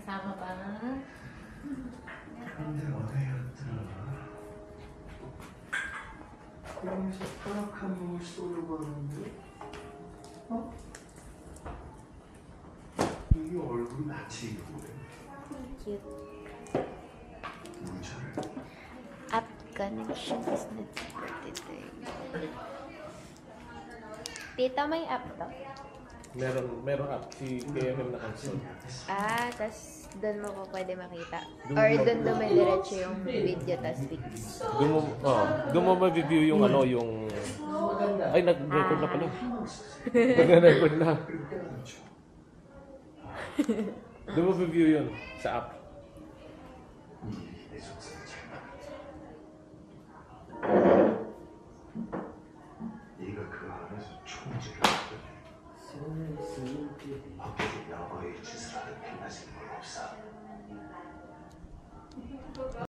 Kasama pa. 근데 어디였더라? 여기서 허락한 놈을 쏘려고 하는데? 어? 이게 얼굴이 같이 있고요. Cute. 문자를 App connection is not supported. Tita, may app to? Meron app si KMM na cancel. Tas doon mo pa pwede makita. Doon Or mo- doon dumidiretso yung video tas fix. Doon mo ma-review yung ano, yung... Ay, nag-record na pala. Nag-record na. Doon mo review yun sa app. 내 속상을 잘 말해. 네가 그 안에서 총질을 했더니 밖에서 야바이 짓을 하는 빛나진 건 없어.